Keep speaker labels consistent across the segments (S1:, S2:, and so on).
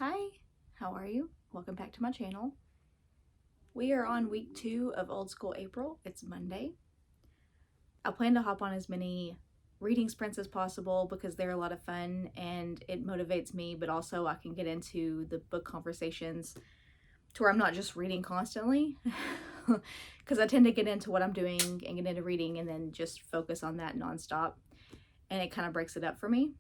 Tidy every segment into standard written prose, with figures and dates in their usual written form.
S1: Hi, how are you? Welcome back to my channel. We are on week 2 of Old School April. It's Monday. I plan to hop on as many reading sprints as possible because they're a lot of fun and it motivates me, but also I can get into the book conversations to where I'm not just reading constantly because I tend to get into what I'm doing and get into reading and then just focus on that nonstop, and it kind of breaks it up for me.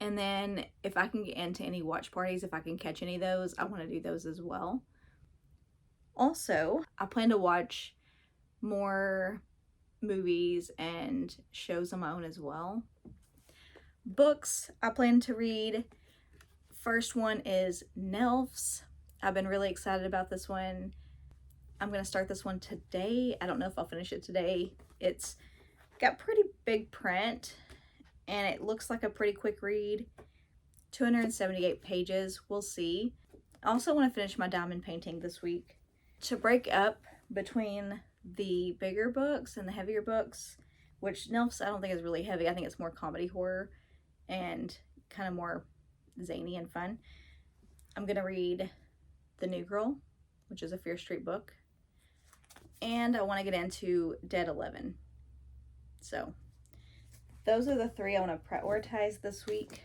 S1: And then if I can get into any watch parties, if I can catch any of those, I want to do those as well. Also, I plan to watch more movies and shows on my own as well. Books I plan to read. First one is Nelfs. I've been really excited about this one. I'm going to start this one today. I don't know if I'll finish it today. It's got pretty big print and it looks like a pretty quick read. 278 pages. We'll see. I also want to finish my diamond painting this week. To break up between the bigger books and the heavier books, which Nelfs I don't think is really heavy. I think it's more comedy horror and kind of more zany and fun. I'm going to read The New Girl, which is a Fear Street book. And I want to get into Dead 11. So those are the three I want to prioritize this week.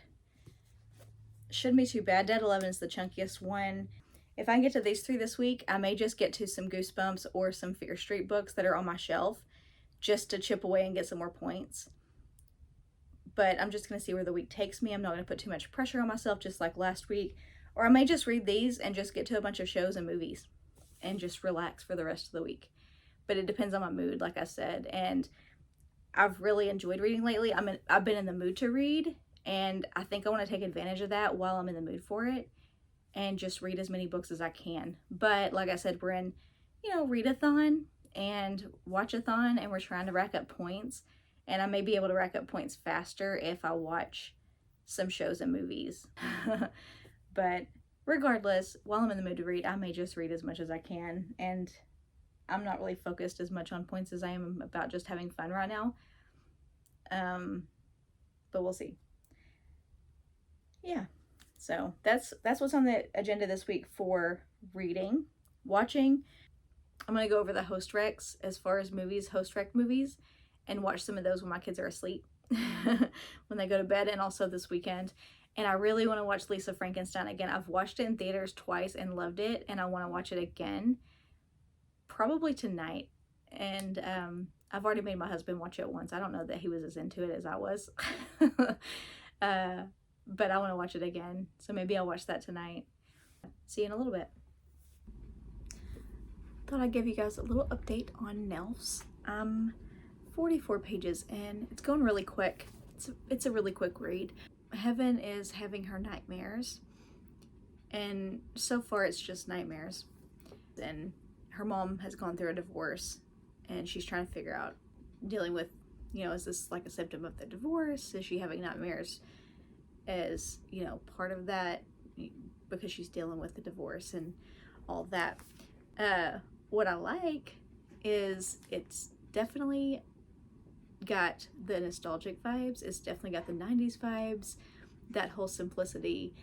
S1: Shouldn't be too bad. Dead 11 is the chunkiest one. If I can get to these three this week, I may just get to some Goosebumps or some Fear Street books that are on my shelf just to chip away and get some more points. But I'm just going to see where the week takes me. I'm not going to put too much pressure on myself just like last week. Or I may just read these and just get to a bunch of shows and movies and just relax for the rest of the week. But it depends on my mood, like I said. And I've really enjoyed reading lately. I've been in the mood to read, and I think I want to take advantage of that while I'm in the mood for it and just read as many books as I can. But like I said, we're in, readathon and watchathon, and we're trying to rack up points. And I may be able to rack up points faster if I watch some shows and movies. But regardless, while I'm in the mood to read, I may just read as much as I can. And I'm not really focused as much on points as I am about just having fun right now. But we'll see. Yeah. So that's what's on the agenda this week for reading. Watching, I'm going to go over the host recs as far as movies, host rec movies, and watch some of those when my kids are asleep, when they go to bed, and also this weekend. And I really want to watch Lisa Frankenstein again. I've watched it in theaters twice and loved it, and I want to watch it again, probably tonight. And I've already made my husband watch it once. I don't know that he was as into it as I was. But I want to watch it again, so maybe I'll watch that tonight. See you in a little bit. Thought I'd give you guys a little update on Nelfs. I'm 44 pages in. It's going really quick. It's a really quick read. Heaven is having her nightmares, and so far it's just nightmares. And her mom has gone through a divorce, and she's trying to figure out, dealing with, is this like a symptom of the divorce? Is she having nightmares as, part of that because she's dealing with the divorce and all that. What I like is it's definitely got the nostalgic vibes. It's definitely got the 90s vibes, that whole simplicity,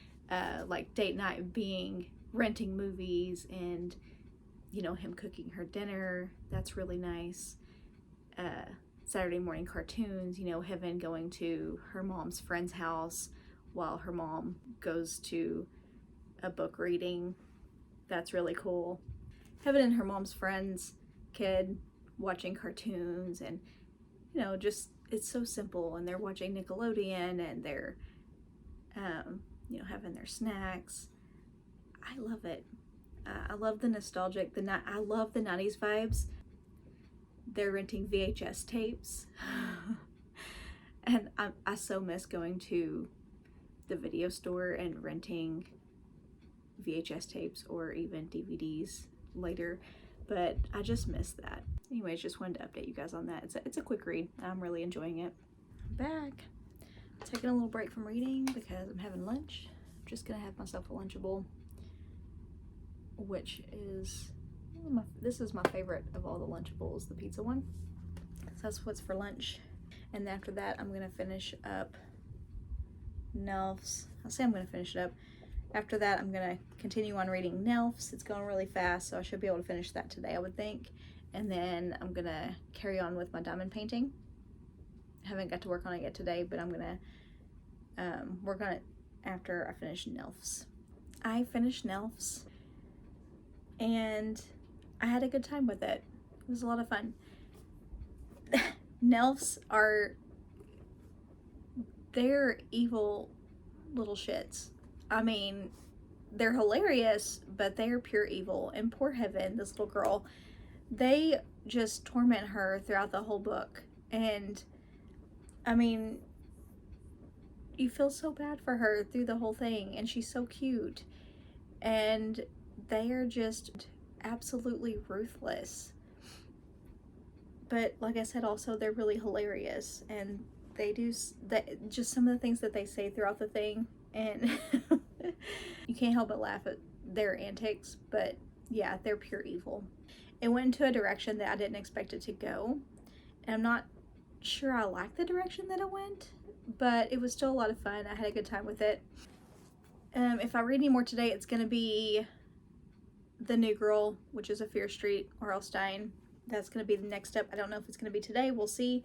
S1: like date night being renting movies and, him cooking her dinner. That's really nice. Saturday morning cartoons, Heaven going to her mom's friend's house while her mom goes to a book reading. That's really cool. Heaven and her mom's friend's kid watching cartoons, and just it's so simple, and they're watching Nickelodeon, and they're having their snacks. I love it. I love the nostalgic, I love the 90s vibes. They're renting VHS tapes. And I so miss going to the video store and renting VHS tapes or even DVDs later, but I just miss that. Anyways, just wanted to update you guys on that. It's a quick read. I'm really enjoying it. I'm back. Taking a little break from reading because I'm having lunch. I'm just gonna have myself a Lunchable, which is this is my favorite of all the Lunchables, the pizza one. So that's what's for lunch. And after that, I'm gonna finish up Nelfs. I'll say I'm gonna finish it up. After that, I'm going to continue on reading Nelfs. It's going really fast, so I should be able to finish that today, I would think. And then I'm going to carry on with my diamond painting. I haven't got to work on it yet today, but I'm going to work on it after I finish Nelfs. I finished Nelfs, and I had a good time with it. It was a lot of fun. Nelfs they're evil little shits. I mean, they're hilarious, but they are pure evil. And poor Heaven, this little girl, they just torment her throughout the whole book. And I mean, you feel so bad for her through the whole thing, and she's so cute. And they are just absolutely ruthless. But like I said, also they're really hilarious, and they do just some of the things that they say throughout the thing, and you can't help but laugh at their antics. But yeah, they're pure evil. It went into a direction that I didn't expect it to go, and I'm not sure I like the direction that it went, but it was still a lot of fun. I had a good time with it. If I read any more today, it's going to be The New Girl, which is a Fear Street, R.L. Stine. That's going to be the next step. I don't know if it's going to be today. We'll see.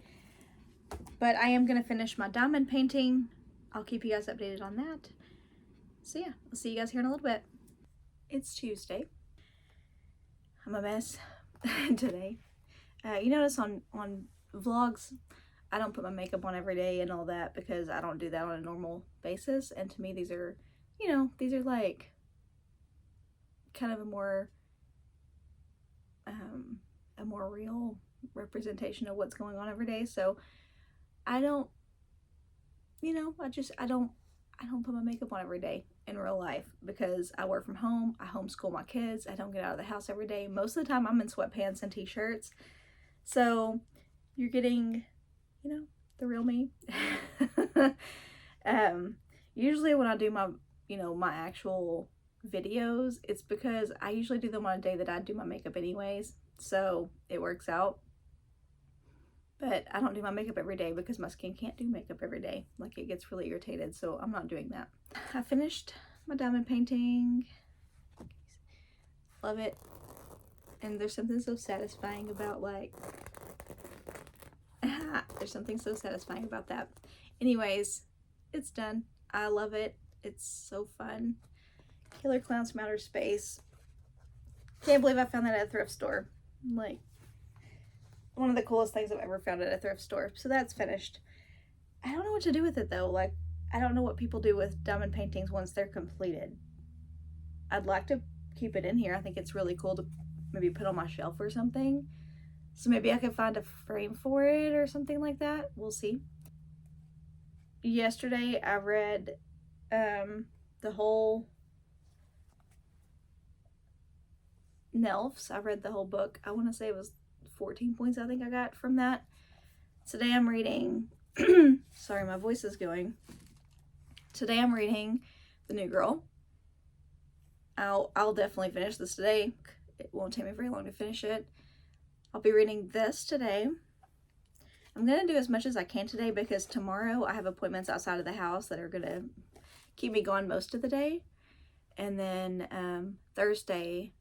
S1: But I am going to finish my diamond painting. I'll keep you guys updated on that. So yeah, I'll see you guys here in a little bit. It's Tuesday. I'm a mess today. You notice on vlogs, I don't put my makeup on every day and all that because I don't do that on a normal basis. And to me, these are, these are like kind of a more real representation of what's going on every day. So I don't, I don't put my makeup on every day in real life because I work from home. I homeschool my kids. I don't get out of the house every day. Most of the time I'm in sweatpants and t-shirts. So you're getting, the real me. Usually when I do my, my actual videos, it's because I usually do them on a day that I do my makeup anyways. So it works out. But I don't do my makeup every day because my skin can't do makeup every day. Like, it gets really irritated, so I'm not doing that. I finished my diamond painting. Love it. And there's something so satisfying about, like, there's something so satisfying about that. Anyways, it's done. I love it. It's so fun. Killer Clowns from Outer Space. Can't believe I found that at a thrift store. Like, one of the coolest things I've ever found at a thrift store. So that's finished. I don't know what to do with it though. Like, I don't know what people do with diamond paintings once they're completed. I'd like to keep it in here. I think it's really cool to maybe put on my shelf or something. So maybe I could find a frame for it or something like that. We'll see. Yesterday I read the whole Nelfs. I read the whole book. I want to say it was 14 points I think I got from that. Today I'm reading sorry, my voice is going. Today I'm reading The New Girl. I'll definitely finish this today. It won't take me very long to finish it. I'll be reading this today. I'm gonna do as much as I can today because tomorrow I have appointments outside of the house that are gonna keep me gone most of the day. And then Thursday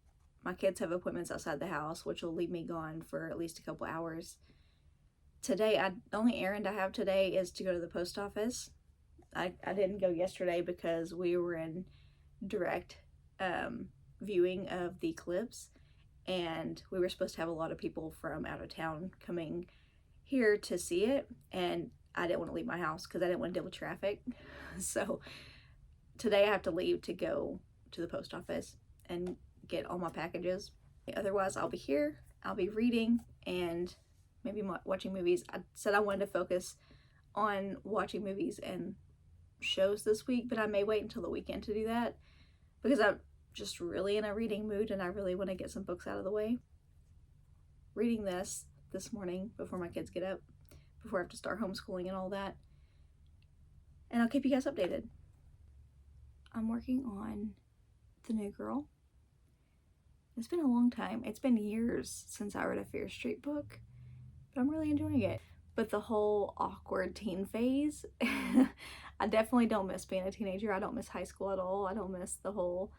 S1: my kids have appointments outside the house, which will leave me gone for at least a couple hours. Today, the only errand I have today is to go to the post office. I didn't go yesterday because we were in direct viewing of the eclipse, and we were supposed to have a lot of people from out of town coming here to see it, and I didn't want to leave my house because I didn't want to deal with traffic. So today I have to leave to go to the post office and get all my packages. Otherwise, I'll be here, I'll be reading, and maybe watching movies. I said I wanted to focus on watching movies and shows this week, but I may wait until the weekend to do that because I'm just really in a reading mood and I really want to get some books out of the way. Reading this morning before my kids get up, before I have to start homeschooling and all that. And I'll keep you guys updated. I'm working on The New Girl. It's been a long time. It's been years since I read a Fear Street book, but I'm really enjoying it. But the whole awkward teen phase, I definitely don't miss being a teenager. I don't miss high school at all. I don't miss the whole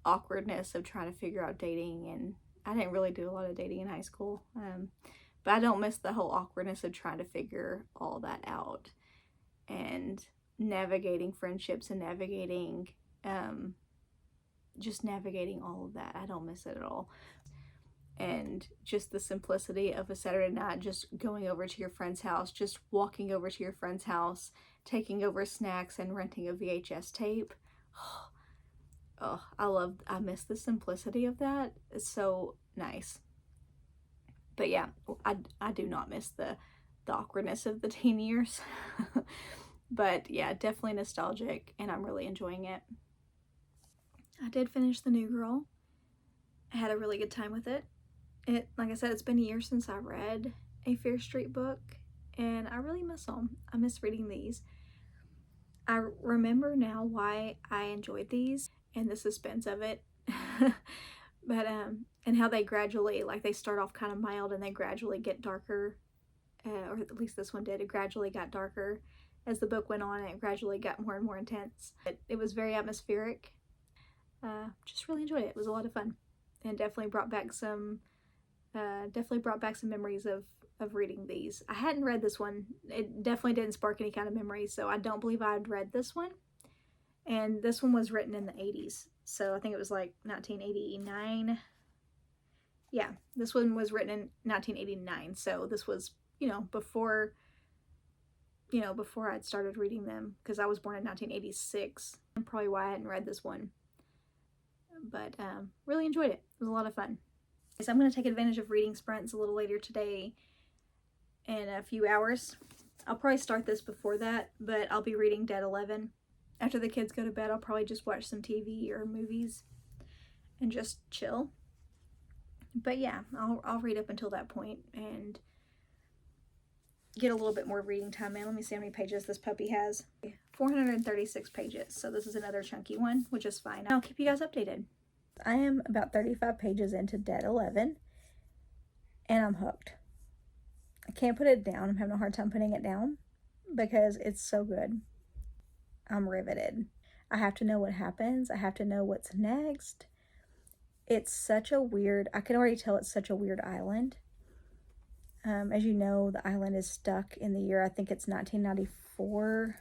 S1: awkwardness of trying to figure out dating, and I didn't really do a lot of dating in high school. But I don't miss the whole awkwardness of trying to figure all that out and navigating friendships and navigating just navigating all of that. I don't miss it at all. And just the simplicity of a Saturday night, just going over to your friend's house, just walking over to your friend's house, taking over snacks and renting a VHS tape. Oh, I miss the simplicity of that. It's so nice. But yeah, I do not miss the awkwardness of the teen years. But yeah, definitely nostalgic, and I'm really enjoying it. I did finish The New Girl. I had a really good time with it. Like I said, it's been a year since I read a Fear Street book, and I really miss them. I miss reading these. I remember now why I enjoyed these and the suspense of it. But and how they gradually, like, they start off kind of mild and they gradually get darker, or at least this one did. It gradually got darker as the book went on, and it gradually got more and more intense. It was very atmospheric. Just really enjoyed it. It was a lot of fun, and definitely brought back some memories of reading these. I hadn't read this one. It definitely didn't spark any kind of memories, so I don't believe I'd read this one. And this one was written in the 80s, so I think it was like 1989. Yeah, this one was written in 1989, so this was, before I'd started reading them, because I was born in 1986, and probably why I hadn't read this one. But really enjoyed it. It was a lot of fun. So I'm going to take advantage of reading sprints a little later today in a few hours. I'll probably start this before that, but I'll be reading Dead 11. After the kids go to bed, I'll probably just watch some TV or movies and just chill. But yeah, I'll read up until that point and get a little bit more reading time in. Let me see how many pages this puppy has. 436 pages, so this is another chunky one, which is fine. I'll keep you guys updated. I am about 35 pages into Dead 11, and I'm hooked. I can't put it down. I'm having a hard time putting it down because it's so good. I'm riveted. I have to know what happens. I have to know what's next. It's such a weird, I can already tell it's such a weird island. As you know, the island is stuck in the year, I think it's 1994.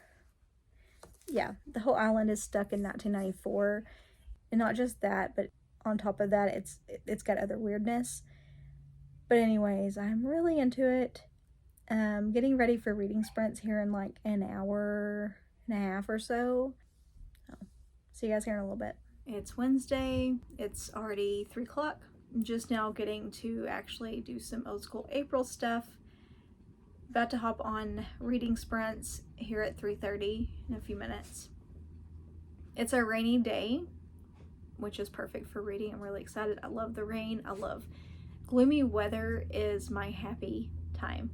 S1: Yeah, the whole island is stuck in 1994. And not just that, but on top of that, it's got other weirdness. But anyways, I'm really into it. Getting ready for reading sprints here in like an hour and a half or so. See you guys here in a little bit. It's Wednesday. It's already 3 o'clock. I'm just now getting to actually do some Old School April stuff. About to hop on reading sprints here at 3:30 in a few minutes. It's a rainy day, which is perfect for reading. I'm really excited. I love the rain. I love gloomy weather. Is my happy time.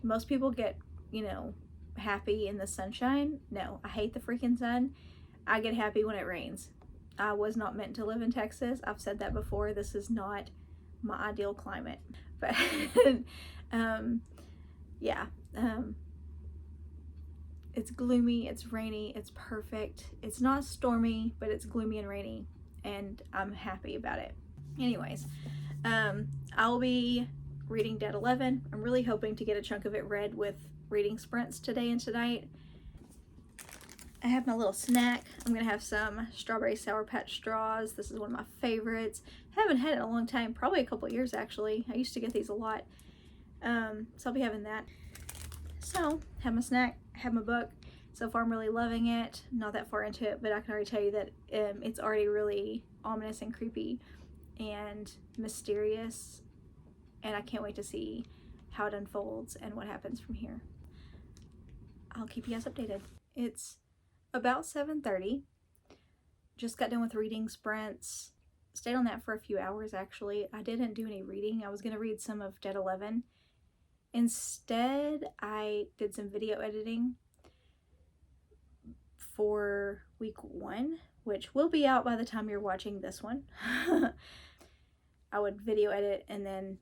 S1: Most people get, happy in the sunshine. No, I hate the freaking sun. I get happy when it rains. I was not meant to live in Texas. I've said that before. This is not my ideal climate. But yeah. It's gloomy, it's rainy, it's perfect. It's not stormy, but it's gloomy and rainy, and I'm happy about it. Anyways, I'll be reading Dead 11. I'm really hoping to get a chunk of it read with reading sprints today and tonight. I have my little snack. I'm gonna have some strawberry Sour Patch straws. This is one of my favorites. Haven't had it in a long time, probably a couple years actually. I used to get these a lot. So I'll be having that. So, have my snack, have my book. So far I'm really loving it. Not that far into it, but I can already tell you that it's already really ominous and creepy and mysterious. And I can't wait to see how it unfolds and what happens from here. I'll keep you guys updated. It's about 7:30. Just got done with reading sprints. Stayed on that for a few hours actually. I didn't do any reading. I was going to read some of Dead 11. Instead, I did some video editing for week 1, which will be out by the time you're watching this one. I would video edit and then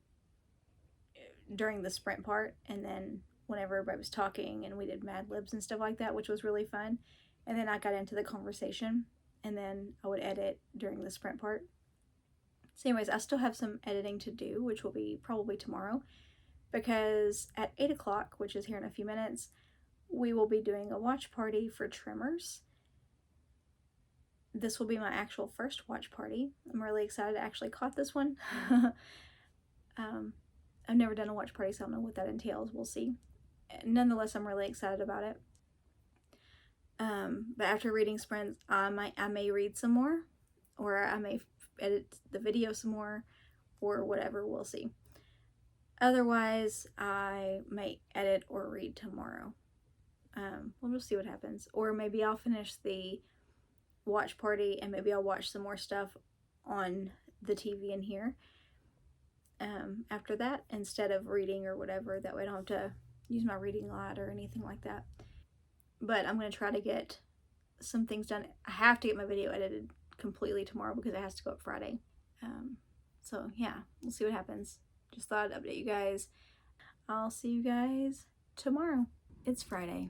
S1: during the sprint part, and then whenever everybody was talking, and we did Mad Libs and stuff like that, which was really fun. And then I got into the conversation, and then I would edit during the sprint part. So anyways, I still have some editing to do, which will be probably tomorrow, because at 8 o'clock, which is here in a few minutes, we will be doing a watch party for Tremors. This will be my actual first watch party. I'm really excited. I actually caught this one. I've never done a watch party, so I don't know what that entails. We'll see. Nonetheless, I'm really excited about it. But after reading sprints, I may read some more, or I may edit the video some more, or whatever. We'll see. Otherwise, I may edit or read tomorrow. We'll just see what happens. Or maybe I'll finish the watch party and maybe I'll watch some more stuff on the TV in here after that, instead of reading or whatever. That way I don't have to use my reading light or anything like that. But I'm going to try to get some things done. I have to get my video edited completely tomorrow because it has to go up Friday. So yeah, we'll see what happens. Just thought I'd update you guys. I'll see you guys tomorrow. It's Friday.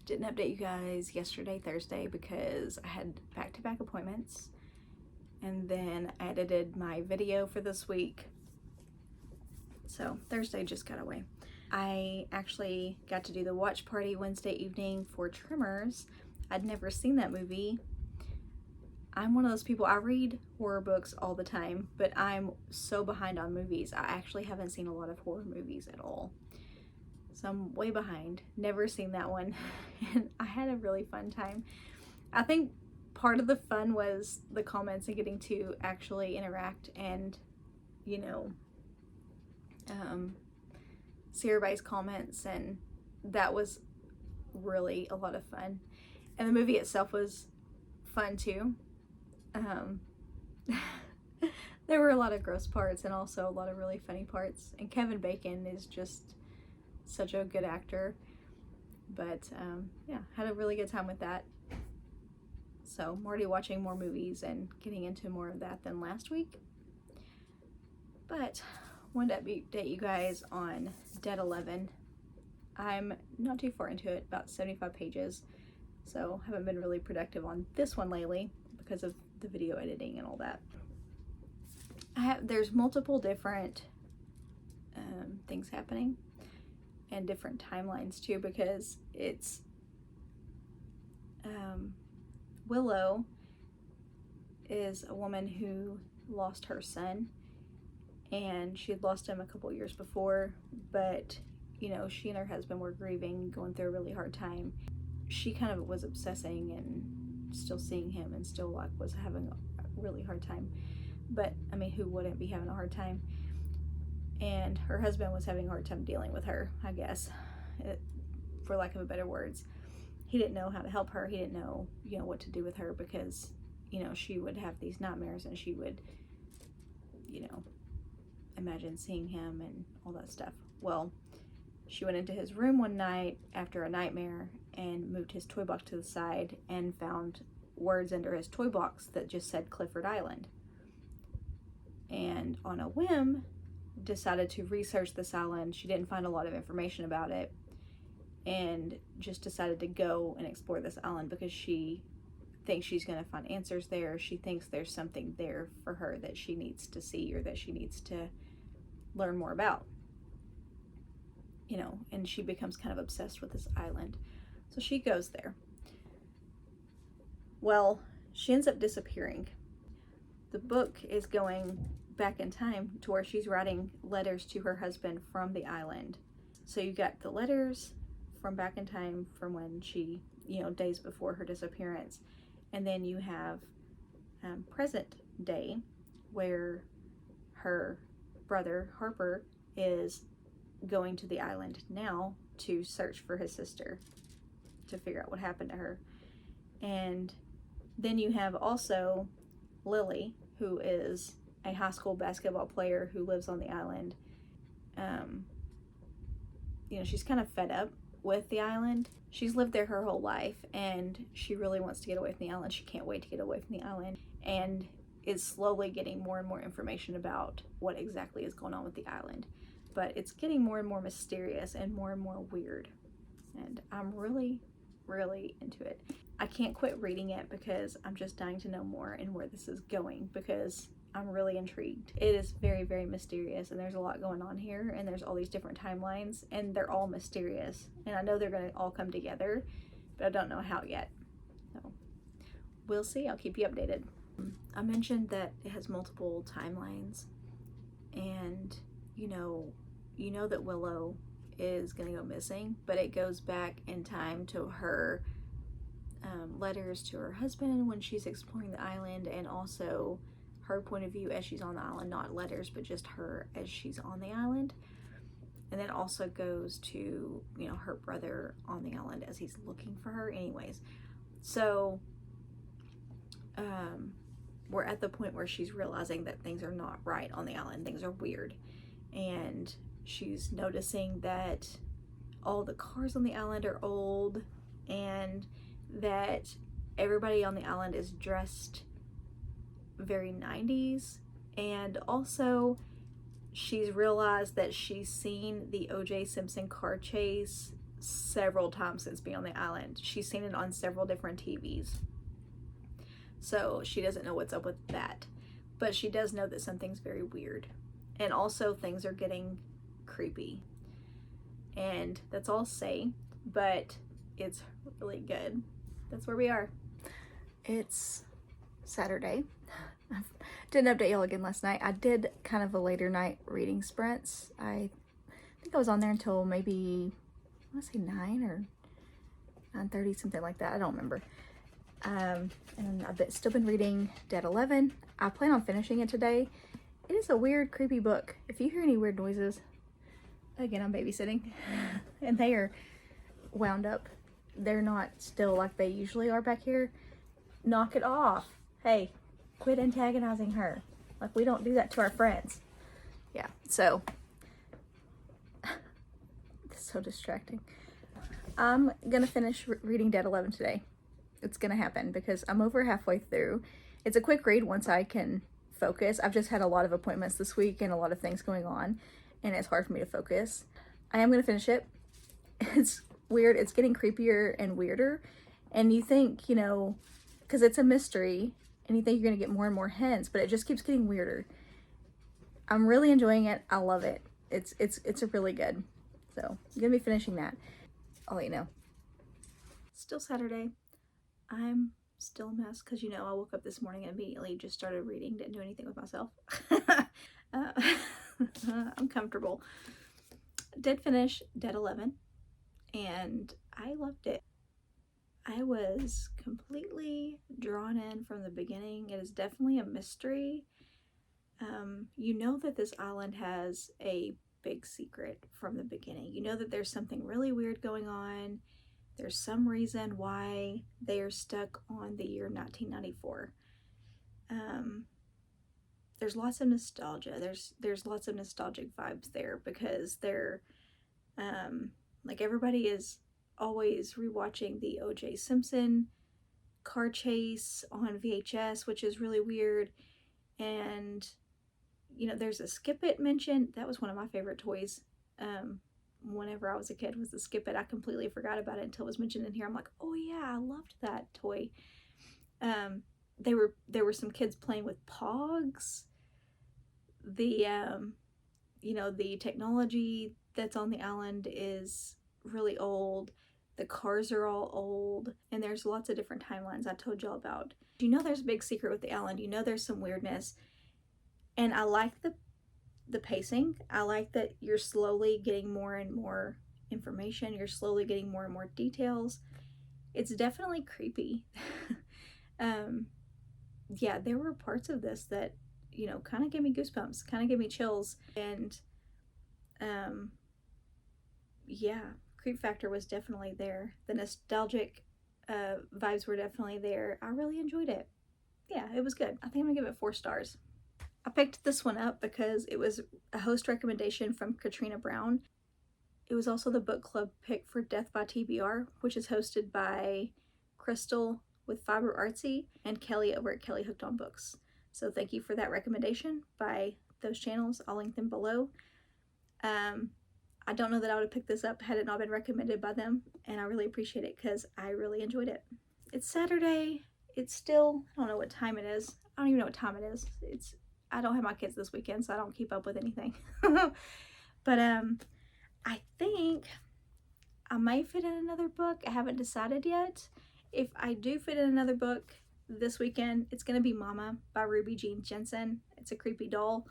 S1: Didn't update you guys yesterday, Thursday, because I had back-to-back appointments. And then I edited my video for this week. So Thursday just got away. I actually got to do the watch party Wednesday evening for Tremors. I'd never seen that movie. I'm one of those people, I read horror books all the time, but I'm so behind on movies. I actually haven't seen a lot of horror movies at all. So I'm way behind. Never seen that one. And I had a really fun time. I think part of the fun was the comments and getting to actually interact and, you know, see everybody's comments, and that was really a lot of fun. And the movie itself was fun too. There were a lot of gross parts and also a lot of really funny parts, and Kevin Bacon is just such a good actor. But yeah, had a really good time with that. So I'm already watching more movies and getting into more of that than last week. But wanted to update you guys on Dead 11. I'm not too far into it, about 75 pages, so haven't been really productive on this one lately because of the video editing and all that. There's multiple different things happening and different timelines too, because it's Willow is a woman who lost her son, and she had lost him a couple years before, but you know, she and her husband were grieving, going through a really hard time. She kind of was obsessing and still seeing him, and still like was having a really hard time. But I mean, who wouldn't be having a hard time? And her husband was having a hard time dealing with her, I guess, for lack of a better words. He didn't know how to help her. He didn't know, you know, what to do with her, because, you know, she would have these nightmares and she would, you know, imagine seeing him and all that stuff. Well, she went into his room one night after a nightmare and moved his toy box to the side and found words under his toy box that just said Clifford Island. And on a whim, decided to research this island. She didn't find a lot of information about it, and just decided to go and explore this island because she thinks she's going to find answers there. She thinks there's something there for her that she needs to see, or that she needs to learn more about, you know, and she becomes kind of obsessed with this island. So she goes there. Well, she ends up disappearing. The book is going back in time to where she's writing letters to her husband from the island. So you got the letters from back in time from when she, you know, days before her disappearance. And then you have present day, where her brother Harper is going to the island now to search for his sister, to figure out what happened to her. And then you have also Lily, who is a high school basketball player who lives on the island. You know, she's kind of fed up with the island. She's lived there her whole life, and she really wants to get away from the island. She can't wait to get away from the island, and is slowly getting more and more information about what exactly is going on with the island. but it's getting more and more mysterious and more weird. And I'm really, really into it. I can't quit reading it because I'm just dying to know more and where this is going, because I'm really intrigued. It is very, very mysterious, and there's a lot going on here, and there's all these different timelines, and they're all mysterious. And I know they're going to all come together, but I don't know how yet. So we'll see. I'll keep you updated. I mentioned that it has multiple timelines, and you know that Willow is going to go missing, but it goes back in time to her letters to her husband when she's exploring the island, and also her point of view as she's on the island, not letters, but just her as she's on the island. And then also goes to, her brother on the island as he's looking for her. Anyways, so we're at the point where she's realizing that things are not right on the island. Things are weird. And she's noticing that all the cars on the island are old, and that everybody on the island is dressed very 90s. And also she's realized that she's seen the O.J. Simpson car chase several times since being on the island. She's seen it on several different TVs. So she doesn't know what's up with that. But she does know that something's very weird. And also things are getting creepy. And that's all I'll say, but it's really good. That's where we are. It's Saturday. I didn't update y'all again last night. I did kind of a later night reading sprints. I think I was on there until maybe, I want to say 9 or 9:30, something like that. I don't remember. And I've still been reading Dead 11. I plan on finishing it today. It is a weird, creepy book. If you hear any weird noises, again, I'm babysitting, and they are wound up. They're not still like they usually are back here. Knock it off. Hey, quit antagonizing her. Like, we don't do that to our friends. Yeah, so it's so distracting. I'm gonna finish reading Dead 11 today. It's gonna happen because I'm over halfway through. It's a quick read once I can focus. I've just had a lot of appointments this week and a lot of things going on, and it's hard for me to focus. I am gonna finish it. It's weird. It's getting creepier and weirder, and you think, because it's a mystery, and you think you're gonna get more and more hints, but it just keeps getting weirder. I'm really enjoying it. I love it. It's a really good. So I'm gonna be finishing that. I'll let you know. Still Saturday. I'm still a mess because I woke up this morning and immediately just started reading. Didn't do anything with myself. I'm comfortable. Did finish Dead 11, and I loved it. I was completely drawn in from the beginning. It is definitely a mystery. You know that this island has a big secret from the beginning. You know that there's something really weird going on. There's some reason why they are stuck on the year 1994. There's lots of nostalgia. There's lots of nostalgic vibes there because they're like, everybody is always rewatching the O.J. Simpson car chase on VHS, which is really weird. And there's a Skip It mentioned. That was one of my favorite toys. Whenever I was a kid, was the Skip It. I completely forgot about it until it was mentioned in here. I'm like, oh yeah, I loved that toy. There were some kids playing with Pogs. The the technology that's on the island is really old. The cars are all old, and there's lots of different timelines I told y'all about. There's a big secret with the island. There's some weirdness, and I like the pacing. I like that you're slowly getting more and more information. You're slowly getting more and more details. It's definitely creepy. Yeah, there were parts of this that, kind of gave me goosebumps, kind of gave me chills. And yeah, creep factor was definitely there. The nostalgic vibes were definitely there. I really enjoyed it. Yeah, it was good. I think I'm gonna give it 4 stars. I picked this one up because it was a host recommendation from Katrina Brown. It was also the book club pick for Death by TBR, which is hosted by Crystal with Fiber Artsy and Kelly over at Kelly Hooked on Books. So thank you for that recommendation by those channels. I'll link them below. I don't know that I would have picked this up had it not been recommended by them, and I really appreciate it because I really enjoyed it. It's Saturday. It's still, I don't know what time it is. I don't even know what time it is. I don't have my kids this weekend, so I don't keep up with anything. But I think I may fit in another book. I haven't decided yet. If I do fit in another book this weekend, it's going to be Mama by Ruby Jean Jensen. It's a creepy doll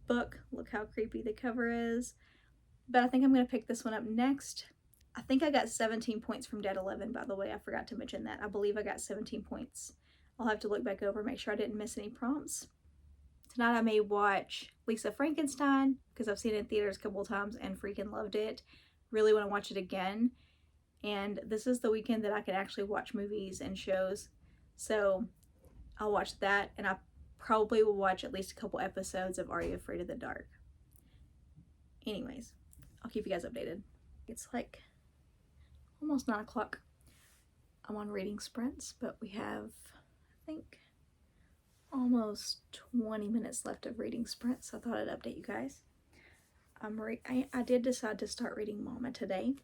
S1: book. Look how creepy the cover is. But I think I'm going to pick this one up next. I think I got 17 points from Dead 11, by the way. I forgot to mention that. I believe I got 17 points. I'll have to look back over, make sure I didn't miss any prompts. Tonight I may watch Lisa Frankenstein, because I've seen it in theaters a couple of times and freaking loved it. Really want to watch it again. And this is the weekend that I can actually watch movies and shows. So I'll watch that, and I probably will watch at least a couple episodes of Are You Afraid of the Dark? Anyways, I'll keep you guys updated. It's like almost 9 o'clock. I'm on reading sprints, but we have, I think, almost 20 minutes left of reading sprints. So I thought I'd update you guys. I did decide to start reading Mama today.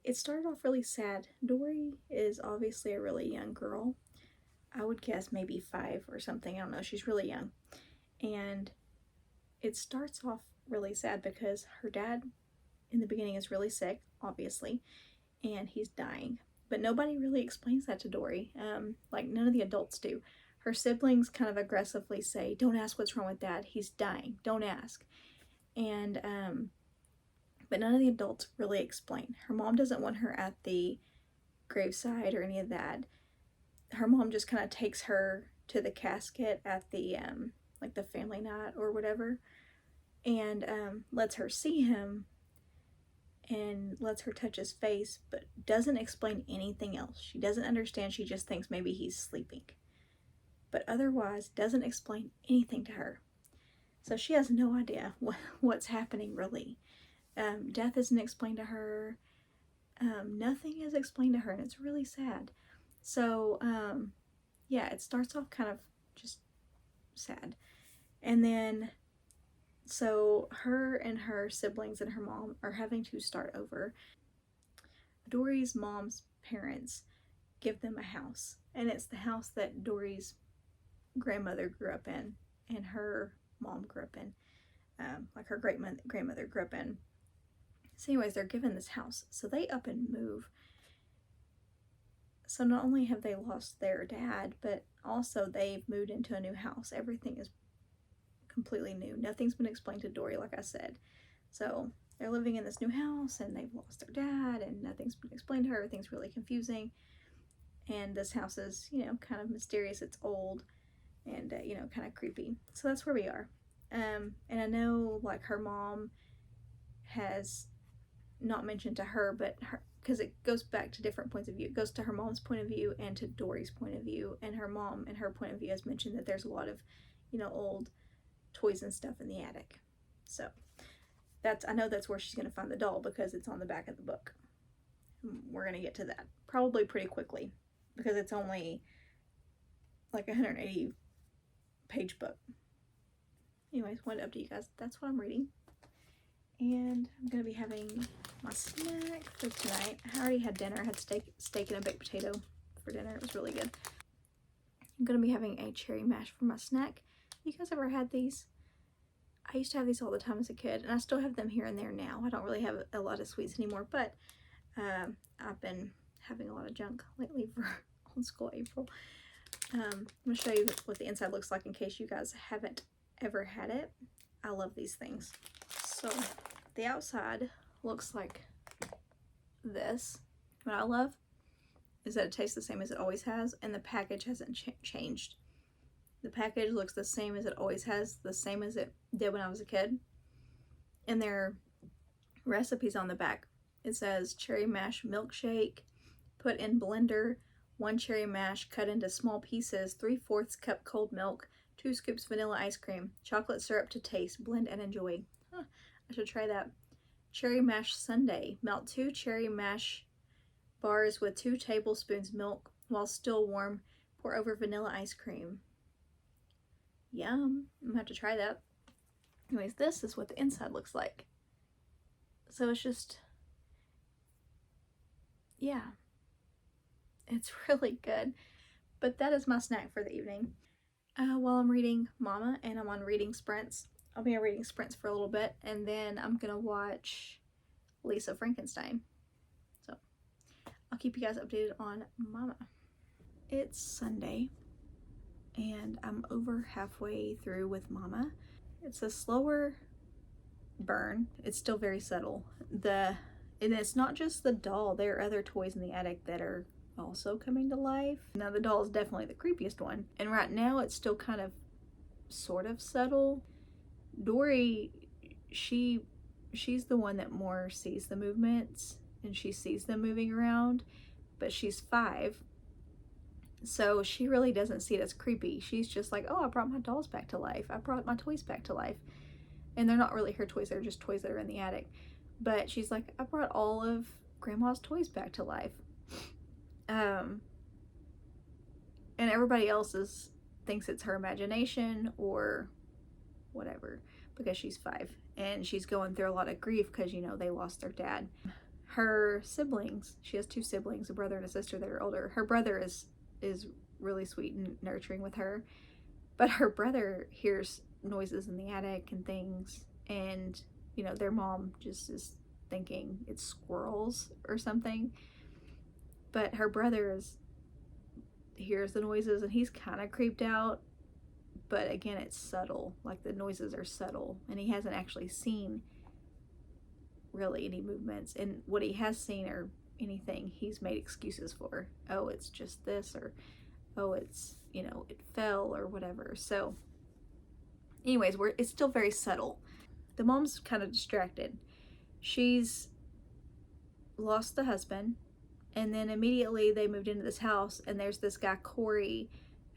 S1: It started off really sad. Dory is obviously a really young girl. I would guess maybe 5 or something. I don't know. She's really young. And it starts off really sad because her dad in the beginning is really sick, obviously, and he's dying. But nobody really explains that to Dory. Like, none of the adults do. Her siblings kind of aggressively say, don't ask what's wrong with Dad. He's dying. Don't ask. And, but none of the adults really explain. Her mom doesn't want her at the graveside or any of that. Her mom just kind of takes her to the casket at the, like the family night or whatever, and lets her see him and lets her touch his face, but doesn't explain anything else. She doesn't understand. She just thinks maybe he's sleeping, but otherwise doesn't explain anything to her. So she has no idea what's happening, really. Death isn't explained to her. Nothing is explained to her, and it's really sad. So, yeah, it starts off kind of just sad. And then, so her and her siblings and her mom are having to start over. Dory's mom's parents give them a house, and it's the house that Dory's grandmother grew up in, and her mom grew up in, like her grandmother grew up in. So anyways, they're given this house, so they up and move. So not only have they lost their dad, but also they've moved into a new house. Everything is completely new. Nothing's been explained to Dory, like I said. So they're living in this new house, and they've lost their dad, and nothing's been explained to her. Everything's really confusing. And this house is, you know, kind of mysterious. It's old and, you know, kind of creepy. So that's where we are. And I know, like, her mom has not mentioned to her, but because it goes back to different points of view. It goes to her mom's point of view and to Dory's point of view. And her mom and her point of view has mentioned that there's a lot of, you know, old toys and stuff in the attic. So I know that's where she's going to find the doll, because it's on the back of the book. We're going to get to that probably pretty quickly, because it's only like a 180 page book. Anyways, what up to you guys? That's what I'm reading. And I'm going to be having my snack for tonight. I already had dinner. I had steak and a baked potato for dinner. It was really good. I'm going to be having a cherry mash for my snack. You guys ever had these? I used to have these all the time as a kid, and I still have them here and there now. I don't really have a lot of sweets anymore, but I've been having a lot of junk lately for Old School April. I'm going to show you what the inside looks like in case you guys haven't ever had it. I love these things. So the outside looks like this. What I love is that it tastes the same as it always has, and the package hasn't changed. The package looks the same as it always has, the same as it did when I was a kid. And there are recipes on the back. It says cherry mash milkshake, put in blender, 1 cherry mash cut into small pieces, 3/4 cup cold milk, 2 scoops vanilla ice cream, chocolate syrup to taste, blend and enjoy. I should try that. Cherry mash sundae. Melt 2 cherry mash bars with 2 tablespoons milk while still warm. Pour over vanilla ice cream. Yum. I'm gonna have to try that. Anyways, this is what the inside looks like. So it's just, yeah, it's really good. But that is my snack for the evening. While I'm reading Mama and I'm on reading sprints, I'll be on reading sprints for a little bit, and then I'm gonna watch Lisa Frankenstein. So I'll keep you guys updated on Mama. It's Sunday, and I'm over halfway through with Mama. It's a slower burn. It's still very subtle. And it's not just the doll. There are other toys in the attic that are also coming to life. Now the doll is definitely the creepiest one. And right now it's still kind of sort of subtle. Dory, she's the one that more sees the movements and she sees them moving around, but she's 5. So she really doesn't see it as creepy. She's just like, oh, I brought my dolls back to life. I brought my toys back to life. And they're not really her toys, they're just toys that are in the attic. But she's like, I brought all of Grandma's toys back to life. And everybody else thinks it's her imagination or whatever, because she's 5. And she's going through a lot of grief because, you know, they lost their dad. Her siblings, she has 2 siblings, a brother and a sister that are older. Her brother is really sweet and nurturing with her. But her brother hears noises in the attic and things, and you know, their mom just is thinking it's squirrels or something. But her brother hears the noises and he's kind of creeped out, but again, it's subtle. Like, the noises are subtle, and he hasn't actually seen really any movements, and what he has seen or anything he's made excuses for. Oh, it's just this, or oh, it's, you know, it fell or whatever. So anyways, it's still very subtle. The mom's kind of distracted. She's lost the husband, and then immediately they moved into this house, and there's this guy, Corey,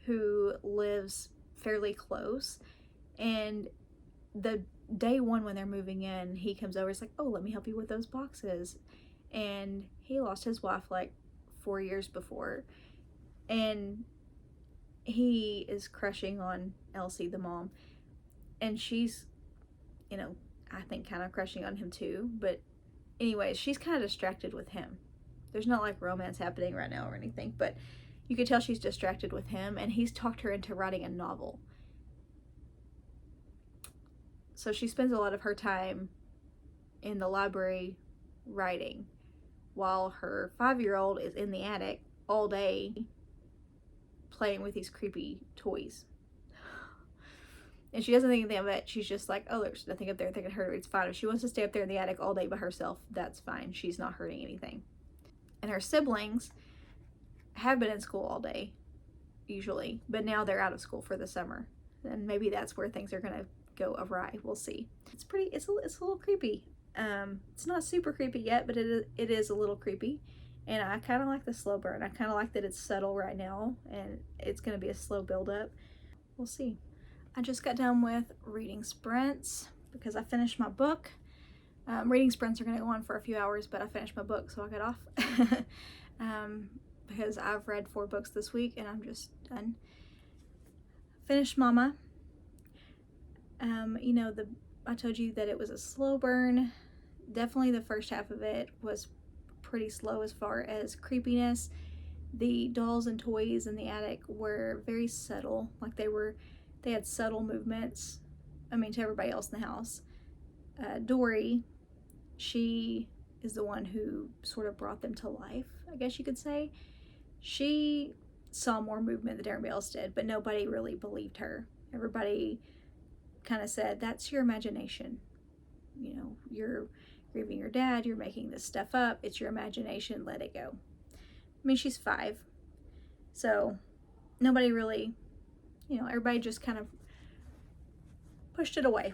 S1: who lives fairly close. And the day one when they're moving in, he comes over, he's like, oh, let me help you with those boxes. And he lost his wife like 4 years before, and he is crushing on Elsie, the mom, and she's, you know, I think kind of crushing on him too. But anyways, she's kind of distracted with him. There's not like romance happening right now or anything, but you could tell she's distracted with him, and he's talked her into writing a novel. So she spends a lot of her time in the library writing, while her 5-year-old is in the attic all day playing with these creepy toys. And she doesn't think anything of it. She's just like, oh, there's nothing up there that can hurt her. It's fine. If she wants to stay up there in the attic all day by herself, that's fine. She's not hurting anything. And her siblings have been in school all day, usually, but now they're out of school for the summer. And maybe that's where things are going to go awry. We'll see. It's a little creepy. It's not super creepy yet, but it is a little creepy. And I kind of like the slow burn. I kind of like that it's subtle right now, and it's going to be a slow build up. We'll see. I just got done with reading sprints because I finished my book. Reading sprints are going to go on for a few hours, but I finished my book, so I got off. Because I've read 4 books this week, and I'm just done. Finished Mama. You know, I told you that it was a slow burn. Definitely the first half of it was pretty slow as far as creepiness. The dolls and toys in the attic were very subtle. Like, they had subtle movements. I mean, to everybody else in the house. Dory, she is the one who sort of brought them to life, I guess you could say. She saw more movement than everybody else did, but nobody really believed her. Everybody kind of said, that's your imagination. You know, you're grieving your dad, you're making this stuff up, it's your imagination, let it go. I mean, she's 5, so nobody really, you know, everybody just kind of pushed it away.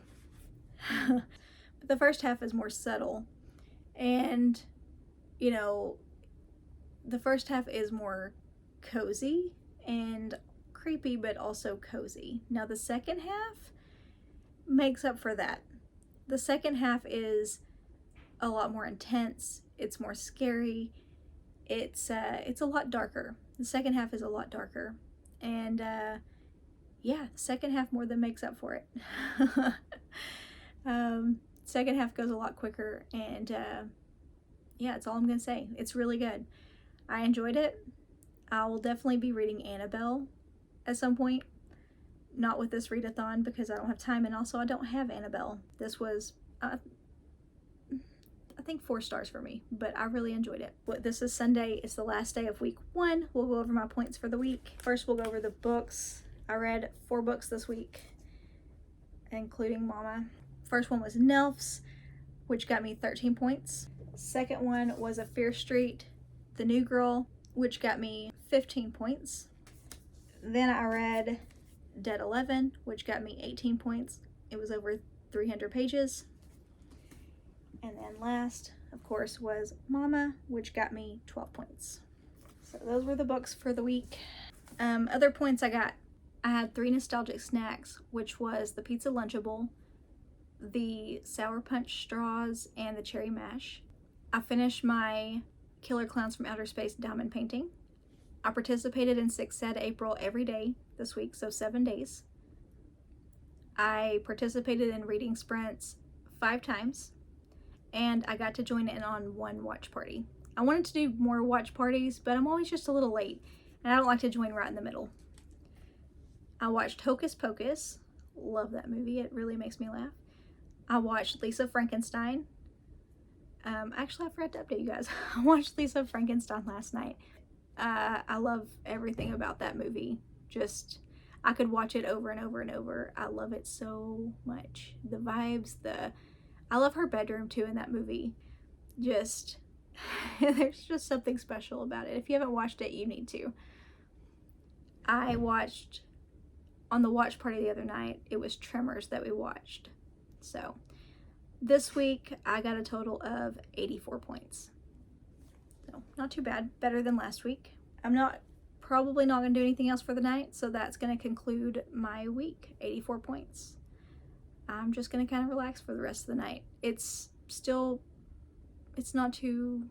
S1: But the first half is more subtle, and, you know, the first half is more cozy and creepy, but also cozy. Now the second half makes up for that. The second half is a lot more intense. It's more scary. It's a lot darker. The second half is a lot darker, and yeah, the second half more than makes up for it. Second half goes a lot quicker, and yeah, that's all I'm gonna say. It's really good. I enjoyed it. I will definitely be reading Annabelle at some point. Not with this readathon because I don't have time, and also I don't have Annabelle. This was, I think 4 stars for me, but I really enjoyed it. This is Sunday. It's the last day of week 1. We'll go over my points for the week. First, we'll go over the books. I read 4 books this week, including Mama. First one was Nelfs, which got me 13 points. Second one was A Fear Street, The New Girl, which got me 15 points. Then I read Dead 11, which got me 18 points. It was over 300 pages. And then last, of course, was Mama, which got me 12 points. So those were the books for the week. Other points I had 3 nostalgic snacks, which was the Pizza Lunchable, the Sour Punch straws, and the cherry mash. I finished my Killer Clowns from Outer Space diamond painting. I participated in Six Ed April every day this week, so 7 days. I participated in reading sprints 5 times, and I got to join in on 1 watch party. I wanted to do more watch parties, but I'm always just a little late, and I don't like to join right in the middle. I watched Hocus Pocus. Love that movie. It really makes me laugh. I watched Lisa Frankenstein. Actually, I forgot to update you guys. I watched Lisa Frankenstein last night. I love everything about that movie. Just, I could watch it over and over and over. I love it so much. The vibes, I love her bedroom too in that movie. Just, there's just something special about it. If you haven't watched it, you need to. I watched, on the watch party the other night, it was Tremors that we watched. So, this week, I got a total of 84 points. So, not too bad. Better than last week. I'm probably not going to do anything else for the night, so that's going to conclude my week. 84 points. I'm just going to kind of relax for the rest of the night. It's not too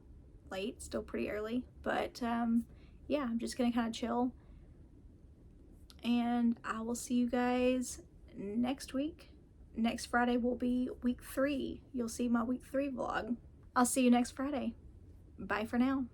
S1: late, still pretty early, but yeah, I'm just going to kind of chill. And I will see you guys next week. Next Friday will be week 3. You'll see my week 3 vlog. I'll see you next Friday. Bye for now.